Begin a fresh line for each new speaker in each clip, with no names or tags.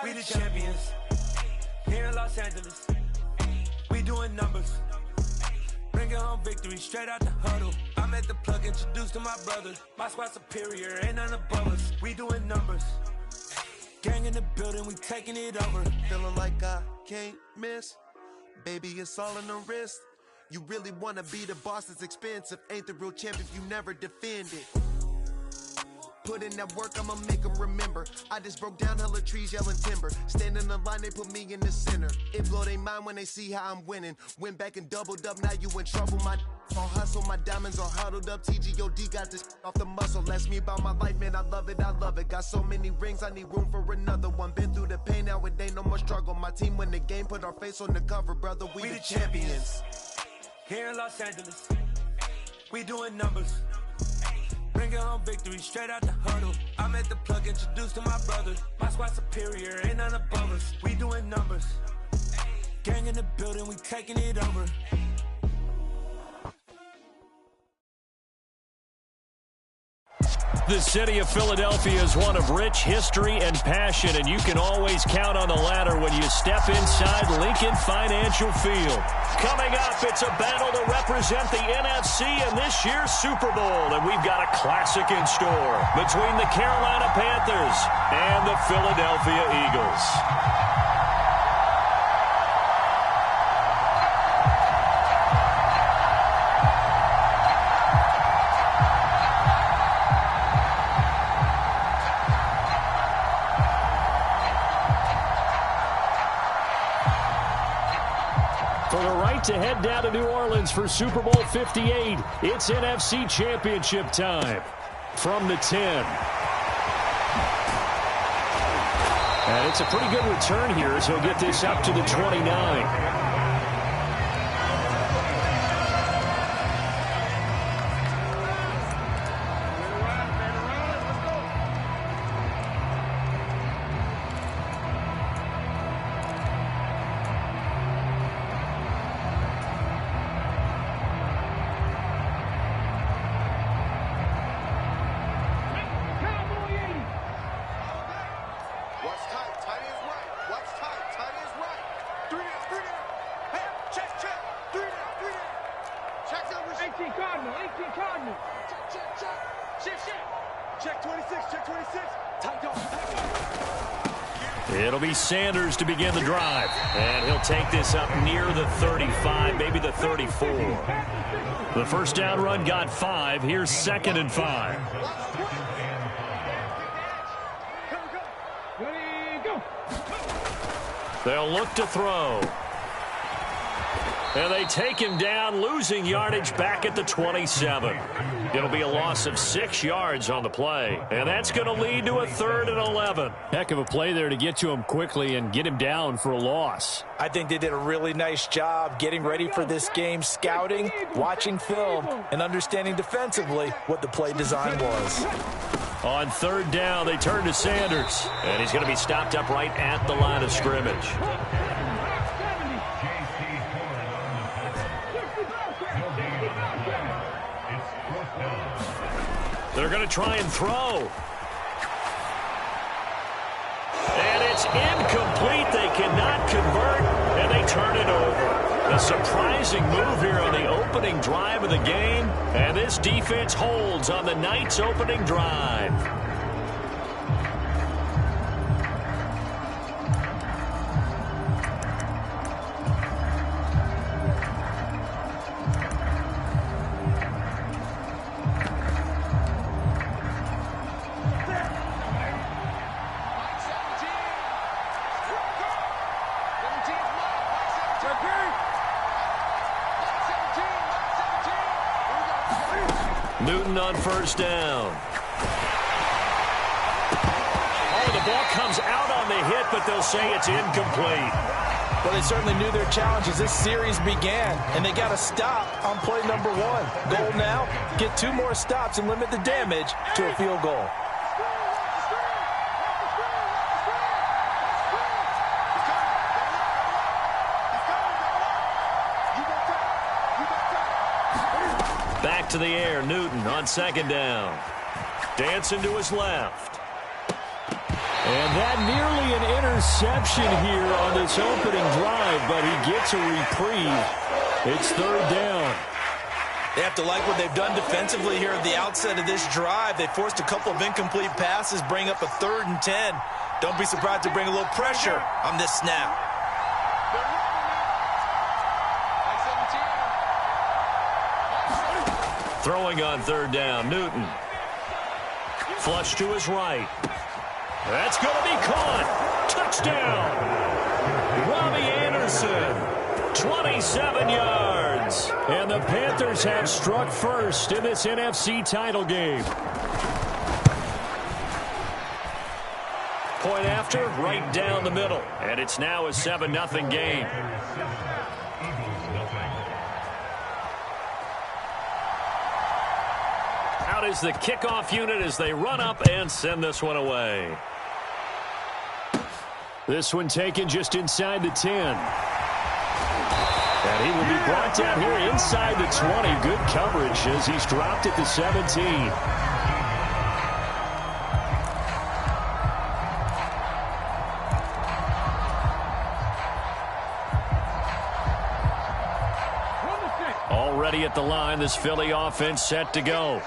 We the champions here in Los Angeles. We doing numbers, bringing home victory straight out the huddle. I'm at the plug, introduced to my brothers. My squad superior, ain't none above us. We doing numbers, gang in the building, we taking it over.
Feeling like I can't miss, baby, it's all in the wrist. You really wanna be the boss, it's expensive. Ain't the real champ if you never defend it. Put in that work, I'ma make them remember. I just broke down hella trees, yelling timber. Stand in the line, they put me in the center. It blow their mind when they see how I'm winning. Went back and doubled up, now you in trouble. My all hustle, my diamonds are huddled up. TGOD got this off the muscle. Ask me about my life, man, I love it, I love it. Got so many rings, I need room for another one. Been through the pain, now it ain't no more struggle. My team win the game, put our face on the cover, brother. We the champions.
Here in Los Angeles, we doing numbers, bringing home victory straight out the huddle. I'm at the plug, introduced to my brothers. My squad superior, ain't none above us. We doing numbers, gang in the building, we taking it over.
The city of Philadelphia is one of rich history and passion, and you can always count on the latter when you step inside Lincoln Financial Field. Coming up, it's a battle to represent the NFC in this year's Super Bowl, and we've got a classic in store between the Carolina Panthers and the Philadelphia Eagles. To head down to New Orleans for Super Bowl 58. It's NFC Championship time from the 10. And it's a pretty good return here as he'll get this up to the 29. It'll be Sanders to begin the drive. And he'll take this up near the 35, maybe the 34. The first down run got 5. Here's 2nd and 5. They'll look to throw. And they take him down, losing yardage back at the 27. It'll be a loss of 6 yards on the play. And that's going to lead to a 3rd and 11.
Heck of a play there to get to him quickly and get him down for a loss.
I think they did a really nice job getting ready for this game, scouting, watching film, and understanding defensively what the play design was.
On 3rd down, they turn to Sanders. And he's going to be stopped up right at the line of scrimmage. They're going to try and throw. And it's incomplete. They cannot convert, and they turn it over. A surprising move here on the opening drive of the game, and this defense holds on the night's opening drive. Newton on 1st down. Oh, the ball comes out on the hit, but they'll say it's incomplete.
Well, they certainly knew their challenge as this series began, and they got a stop on play number 1. Goal now, get 2 more stops and limit the damage to a field goal.
Back to the air, Newton on 2nd down. Dancing to his left.
And that nearly an interception here on this opening drive, but he gets a reprieve. It's third down.
They have to like what they've done defensively here at the outset of this drive. They forced a couple of incomplete passes, bring up a 3rd and 10. Don't be surprised to bring a little pressure on this snap.
Throwing on third down, Newton. Flush to his right. That's going to be caught. Touchdown. Robbie Anderson, 27 yards. And the Panthers have struck first in this NFC title game. Point after, right down the middle. And it's now a 7-0 game. Out is the kickoff unit as they run up and send this one away.
This one taken just inside the 10. And he will be brought down here inside the 20. Good coverage as he's dropped at the 17. Already at the line, this Philly offense set to go.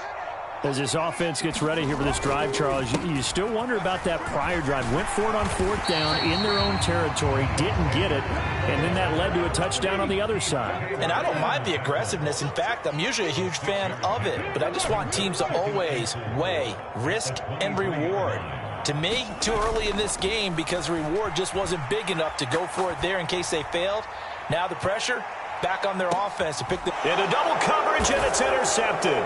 As this offense gets ready here for this drive, Charles, you still wonder about that prior drive. Went for it on 4th down in their own territory, didn't get it, and then that led to a touchdown on the other side.
And I don't mind the aggressiveness. In fact, I'm usually a huge fan of it, but I just want teams to always weigh risk and reward. To me, too early in this game because the reward just wasn't big enough to go for it there in case they failed. Now the pressure back on their offense to pick the...
Into double coverage, and it's intercepted.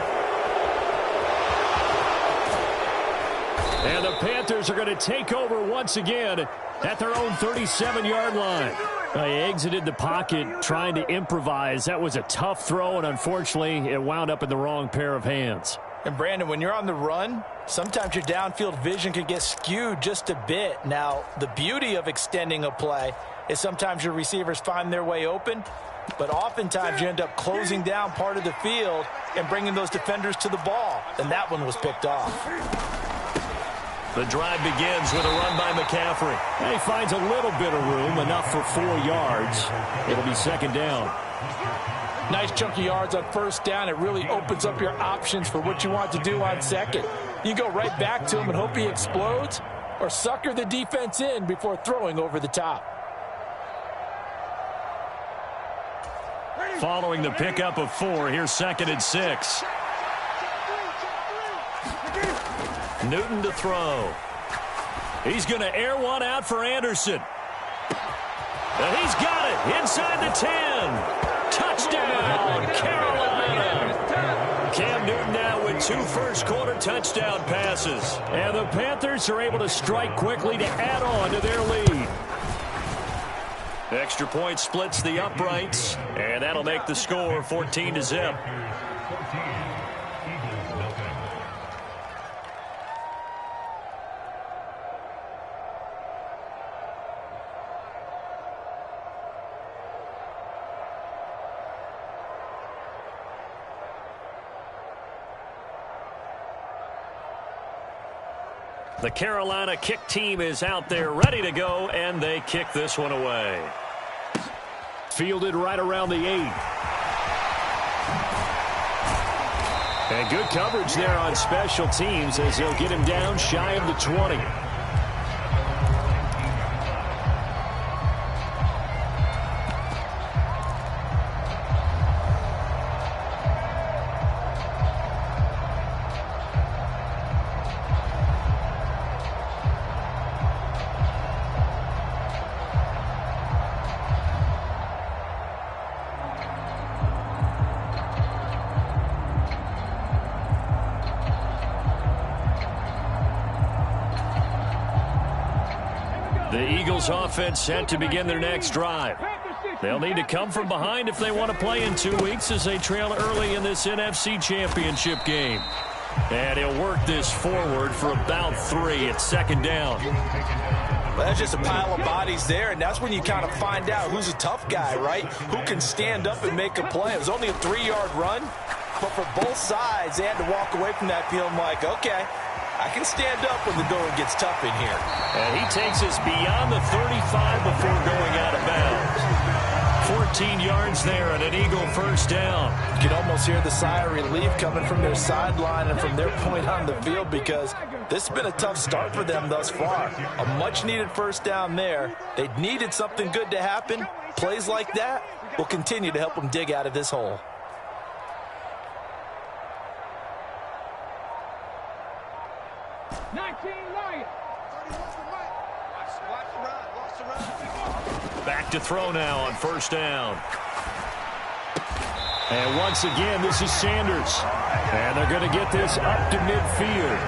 And the Panthers are going to take over once again at their own 37-yard line. They exited the pocket trying to improvise. That was a tough throw, and unfortunately, it wound up in the wrong pair of hands.
And, Brandon, when you're on the run, sometimes your downfield vision can get skewed just a bit. Now, the beauty of extending a play is sometimes your receivers find their way open, but oftentimes you end up closing down part of the field and bringing those defenders to the ball. And that one was picked off.
The drive begins with a run by McCaffrey.
And he finds a little bit of room, enough for 4 yards. It'll be 2nd down.
Nice chunky yards on 1st down. It really opens up your options for what you want to do on 2nd. You go right back to him and hope he explodes, or sucker the defense in before throwing over the top.
Following the pickup of 4, here's 2nd and 6. Newton to throw. He's going to air one out for Anderson. And he's got it inside the 10. Touchdown, Carolina. Cam Newton now with 2 first-quarter touchdown passes.
And the Panthers are able to strike quickly to add on to their lead.
Extra point splits the uprights, and that'll make the score 14-0. The Carolina kick team is out there ready to go, and they kick this one away.
Fielded right around the 8. And good coverage there on special teams as they'll get him down shy of the 20.
The Eagles offense set to begin their next drive. They'll need to come from behind if they want to play in 2 weeks as they trail early in this NFC Championship game. And he'll work this forward for about 3 at 2nd down.
Well, that's just a pile of bodies there, and that's when you kind of find out who's a tough guy, right? Who can stand up and make a play. It was only a 3-yard run, but for both sides, they had to walk away from that feeling like, okay, I can stand up when the going gets tough in here.
And he takes us beyond the 35 before going out of bounds. 14 yards there and an Eagle first down.
You can almost hear the sigh of relief coming from their sideline and from their point on the field, because this has been a tough start for them thus far. A much-needed first down there. They needed something good to happen. Plays like that will continue to help them dig out of this hole.
Back to throw now on first down. And once again, this is Sanders. And they're going to get this up to midfield.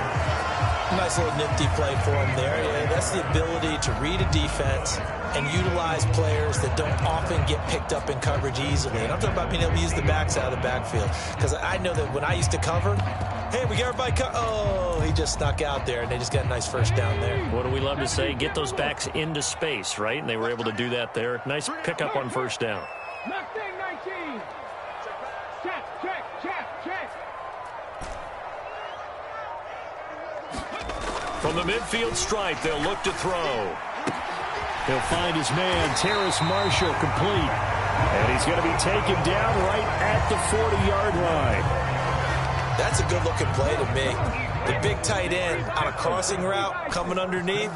Nice little nifty play for him there. Yeah, that's the ability to read a defense and utilize players that don't often get picked up in coverage easily. And I'm talking about being able to use the backside of the backfield. Because I know that when I used to cover, hey, we got everybody oh, he just snuck out there, and they just got a nice first down there.
What do we love to say? Get those backs into space, right? And they were able to do that there. Nice pickup on first down. From the midfield stripe, they'll look to throw. He'll find his man, Terrace Marshall, complete. And he's going to be taken down right at the 40-yard line.
That's a good-looking play to me. The big tight end on a crossing route coming underneath.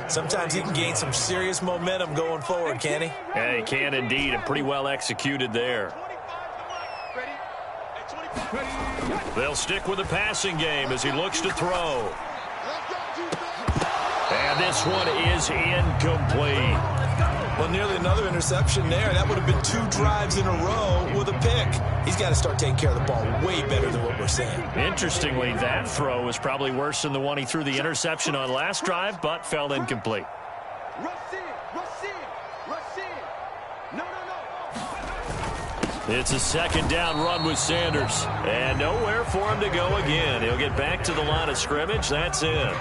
Sometimes he can gain some serious momentum going forward, can't he?
Yeah, he can indeed, and pretty well executed there. They'll stick with the passing game as he looks to throw. And this one is incomplete.
Well, nearly another interception there. That would have been 2 drives in a row with a pick. He's got to start taking care of the ball way better than what we're seeing.
Interestingly, that throw was probably worse than the one he threw the interception on last drive, but fell incomplete. It's a second down run with Sanders. And nowhere for him to go again. He'll get back to the line of scrimmage. That's it.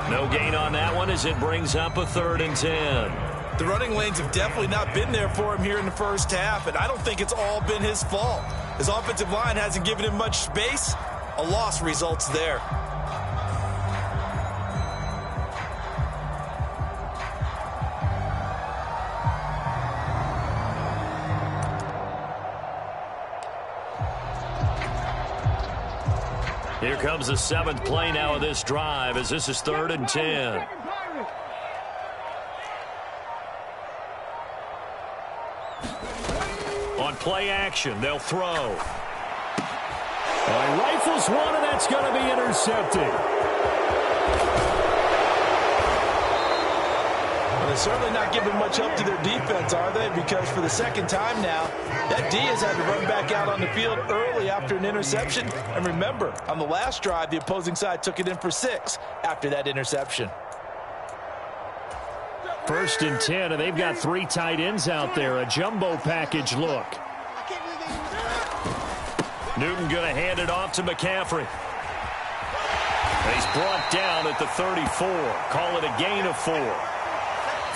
No gain on that one as it brings up a 3rd and 10.
The running lanes have definitely not been there for him here in the first half, and I don't think it's all been his fault. His offensive line hasn't given him much space. A loss results there.
Here comes the 7th play now of this drive as this is 3rd and 10. On play action, they'll throw. He rifles one, and that's going to be intercepted.
Well, they're certainly not giving much help to their defense, are they? Because for the second time now, that D has had to run back out on the field early after an interception. And remember, on the last drive, the opposing side took it in for 6 after that interception.
1st and 10, and they've got 3 tight ends out there. A jumbo package look. Newton going to hand it off to McCaffrey. He's brought down at the 34. Call it a gain of 4.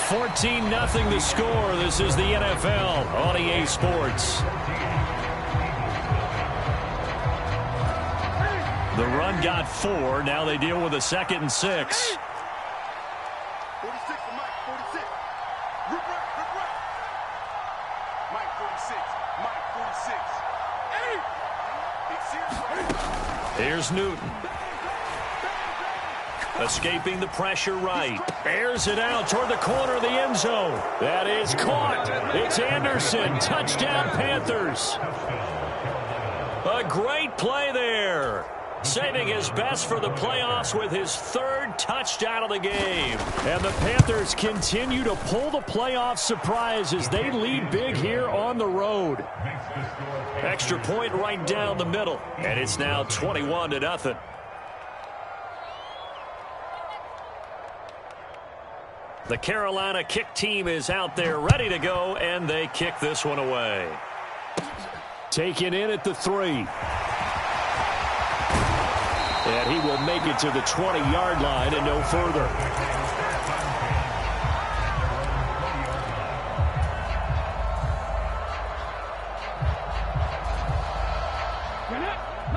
14-0 the score. This is the NFL on EA Sports. The run got 4. Now they deal with a 2nd and 6. Here's Newton. Escaping the pressure right. Airs it out toward the corner of the end zone. That is caught. It's Anderson. Touchdown, Panthers. A great play there. Saving his best for the playoffs with his 3rd touchdown of the game. And the Panthers continue to pull the playoff surprise as they lead big here on the road. Extra point right down the middle. And it's now 21-0. The Carolina kick team is out there ready to go, and they kick this one away. Taken in at the 3. And he will make it to the 20-yard line and no further.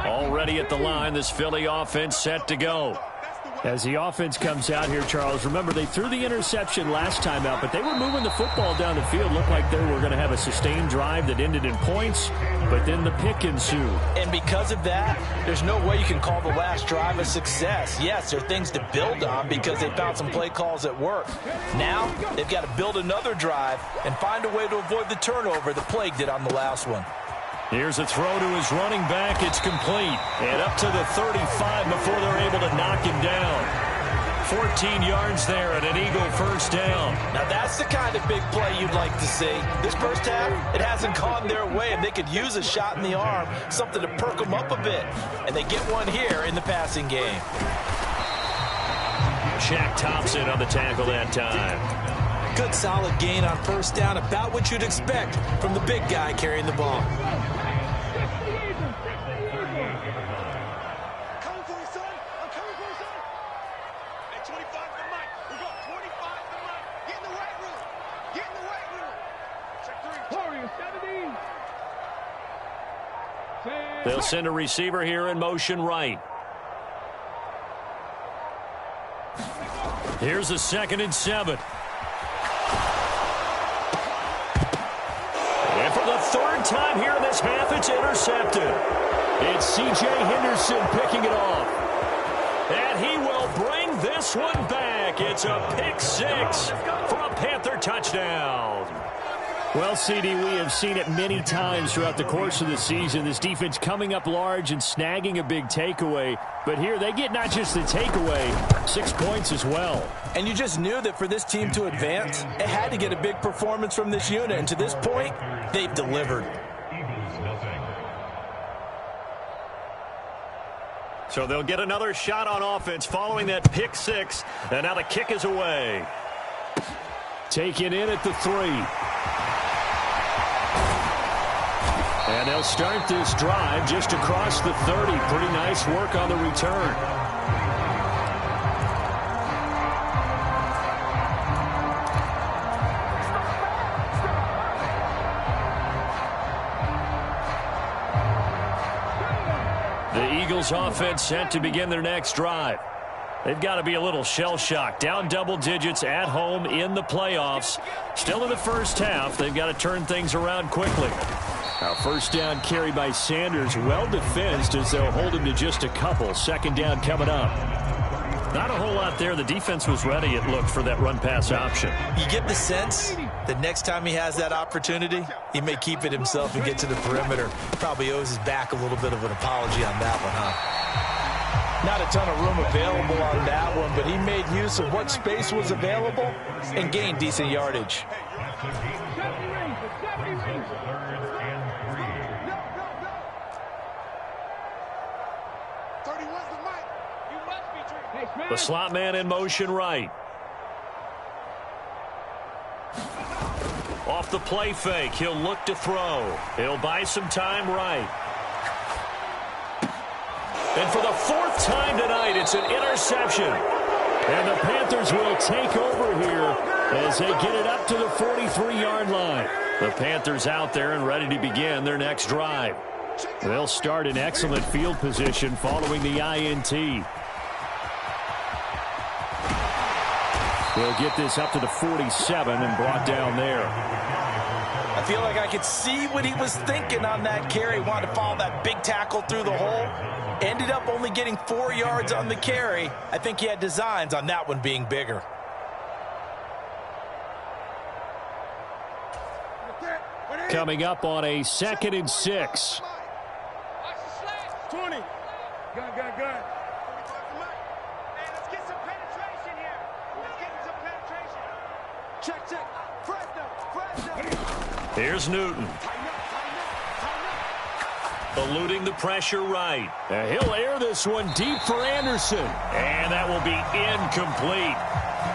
Already at the line, this Philly offense set to go.
As the offense comes out here, Charles, remember they threw the interception last time out, but they were moving the football down the field. Looked like they were going to have a sustained drive that ended in points, but then the pick ensued.
And because of that, there's no way you can call the last drive a success. Yes, there are things to build on because they found some play calls that work. Now, they've got to build another drive and find a way to avoid the turnover that plagued it on the last one.
Here's a throw to his running back. It's complete. And up to the 35 before they're able to knock him down. 14 yards there and an Eagle first down.
Now that's the kind of big play you'd like to see. This first half, it hasn't gone their way, and they could use a shot in the arm, something to perk them up a bit. And they get one here in the passing game.
Shaq Thompson on the tackle that time.
Good solid gain on first down, about what you'd expect from the big guy carrying the ball.
They'll send a receiver here in motion right. Here's a 2nd and 7. And for the 3rd time here in this half, it's intercepted. It's C.J. Henderson picking it off. And he will bring this one back. It's a pick 6 for a Panther touchdown.
Well, CD, we have seen it many times throughout the course of the season. This defense coming up large and snagging a big takeaway. But here they get not just the takeaway, 6 points as well.
And you just knew that for this team to advance, it had to get a big performance from this unit. And to this point, they've delivered.
So they'll get another shot on offense following that pick 6. And now the kick is away.
Taken in at the 3. And they'll start this drive just across the 30. Pretty nice work on the return. The Eagles offense set to begin their next drive. They've got to be a little shell-shocked. Down double digits at home in the playoffs. Still in the first half. They've got to turn things around quickly. Now first down carry by Sanders, well defensed as they'll hold him to just a couple. 2nd down coming up. Not a whole lot there. The defense was ready, it looked, for that run-pass option.
You get the sense that next time he has that opportunity, he may keep it himself and get to the perimeter. Probably owes his back a little bit of an apology on that one, huh? Not a ton of room available on that one, but he made use of what space was available and gained decent yardage.
The slot man in motion right. Off the play fake, he'll look to throw. He'll buy some time right. And for the 4th time tonight, it's an interception. And the Panthers will take over here as they get it up to the 43-yard line. The Panthers out there and ready to begin their next drive. They'll start in excellent field position following the INT. They'll get this up to the 47 and brought down there.
I feel like I could see what he was thinking on that carry. Wanted to follow that big tackle through the hole. Ended up only getting 4 yards on the carry. I think he had designs on that one being bigger.
Coming up on a 2nd and 6.
20. Gun. Check.
Here's Newton. Eluding the pressure right.
He'll air this one deep for Anderson.
And that will be incomplete.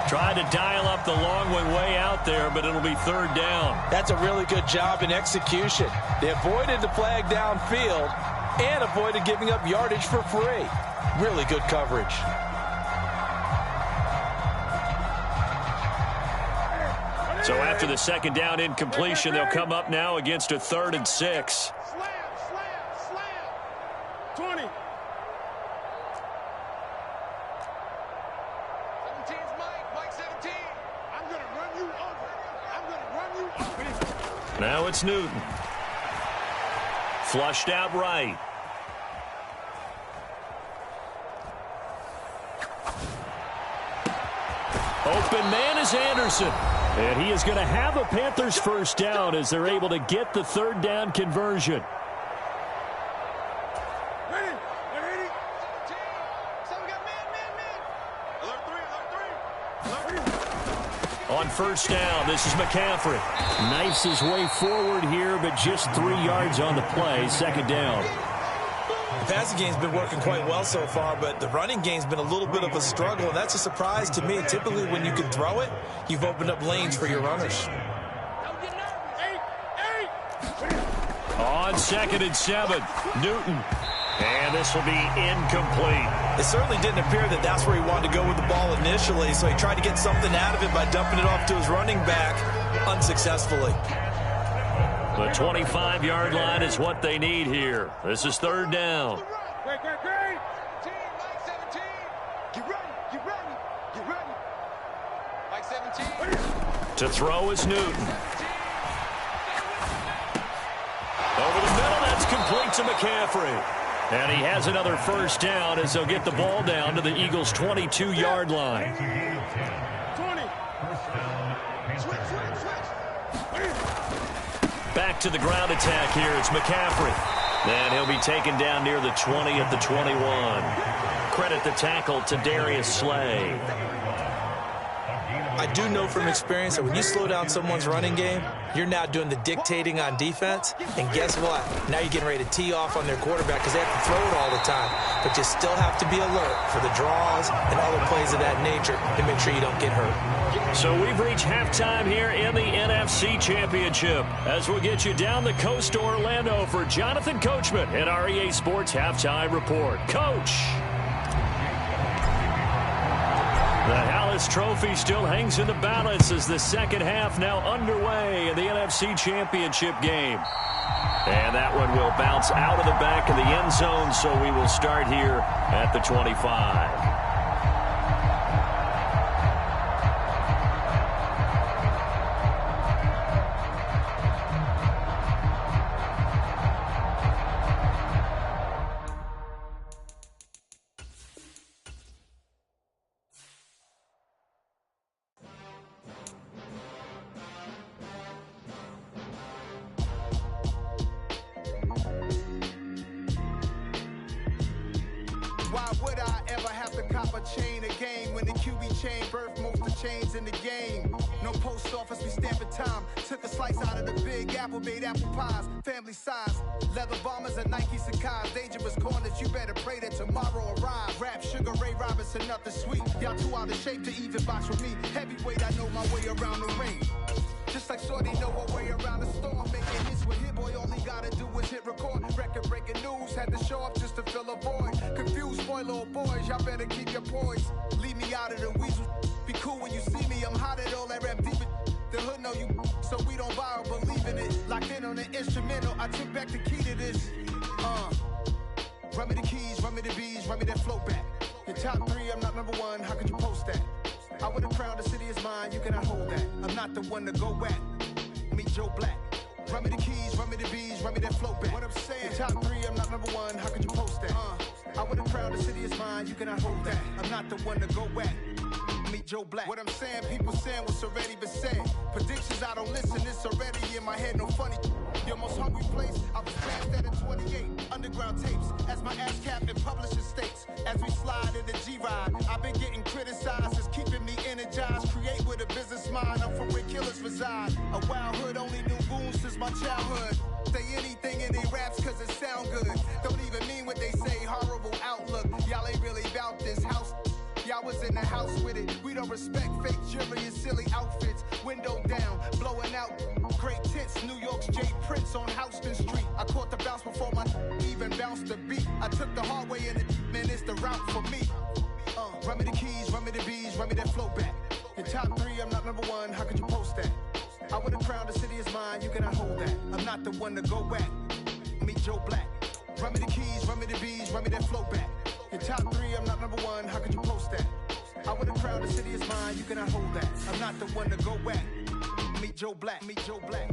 Tried to dial up the long one way out there, but it'll be 3rd down.
That's a really good job in execution. They avoided the flag downfield and avoided giving up yardage for free. Really good coverage.
So after the 2nd down incompletion, they'll come up now against a 3rd and 6.
Slam. 20.
Now it's Newton. Flushed out right. Open man is Anderson. And he is going to have a Panthers first down as they're able to get the third down conversion. On first down, this is McCaffrey. Knifes his way forward here, but just 3 yards on the play. Second down.
The passing game's been working quite well so far, but the running game's been a little bit of a struggle, and that's a surprise to me. Typically, when you can throw it, you've opened up lanes for your runners.
On 2nd and 7, Newton. And this will be incomplete.
It certainly didn't appear that that's where he wanted to go with the ball initially, so he tried to get something out of it by dumping it off to his running back unsuccessfully.
The 25-yard line is what they need here. This is third down. To throw is Newton. Over the middle, that's complete to McCaffrey. And he has another first down as they'll get the ball down to the Eagles' 22-yard line. Back to the ground attack here. It's McCaffrey. And he'll be taken down near the 20 at the 21. Credit the tackle to Darius Slay.
I do know from experience that when you slow down someone's running game, you're now doing the dictating on defense. And guess what? Now you're getting ready to tee off on their quarterback because they have to throw it all the time. But you still have to be alert for the draws and other plays of that nature to make sure you don't get hurt.
So we've reached halftime here in the NFC Championship as we'll get you down the coast to Orlando for Jonathan Coachman at our EA Sports Halftime Report. Coach! The Hallis Trophy still hangs in the balance as the second half now underway in the NFC Championship game. And that one will bounce out of the back of the end zone, so we will start here at the 25.
Why would I ever have to cop a chain again when the QB chain birthed most of the chains in the game? No post office, we stamping time. Took a slice out of the big apple, made apple pies, family size. Leather bombers and Nike Sakai's. Dangerous corners, you better pray that tomorrow arrives. Rap, Sugar Ray Robinson, nothing sweet. Y'all too out of shape to even box with me. Heavyweight, I know my way around the ring. Just like Shorty know her way around the storm. Making hits with Hit Boy, all he gotta do is hit record. Record breaking news, had to show up just to fill a void. Confused boy, little boys, y'all better keep your poise. Leave me out of the weasel. Be cool when you see me, I'm hot at all that rap deep. The hood know you, so we don't borrow, believe in it. Locked in on the instrumental, I took back the key to this. Run me the keys, run me the bees, run me that flow back. Your top 3, I'm not number 1, how could you post that? I would have crowned the city is mine, you cannot hold that. I'm not the one to go back. Meet Joe Black. Run me the keys, run me the bees, run me that flow back. What I'm saying, your top 3, I'm not number 1, how could you post that? I would have crowned the city is mine, you cannot hold that. I'm not the one to go back. Meet Joe Black. What I'm saying, people saying what's already been said. Predictions, I don't listen, it's already in my head, no funny. Your most hungry place, I was fast at 28. Underground tapes, as my ass cap in publishing states. As we slide in the G-Ride, I've been getting criticized, it's keeping me energized. Create with a business mind, I'm from where killers reside. A wild hood, only knew goons since my childhood. Say anything in they raps cause it sound good. Don't even mean what they say, horrible outlook. Y'all ain't really about this house. Y'all was in the house with it. We don't respect fake jewelry and silly outfits. Window down, blowing out great tits. New York's J. Prince on Houston Street. I caught the bounce before my even bounced the beat. I took the hard way in it, man, it's the route for me. Run me the keys, run me the bees, run me that flow back. Your top 3, I'm not number 1, how could you post that? I would have crowned the city is mine, you cannot hold that. I'm not the one to go back. Meet Joe Black. Run me the keys, run me the bees, run me that flow back. Your top 3, I'm not number 1, how could you post that? I would have crowned the city is mine, you cannot hold that. I'm not the one to go back. Meet Joe Black, meet Joe Black.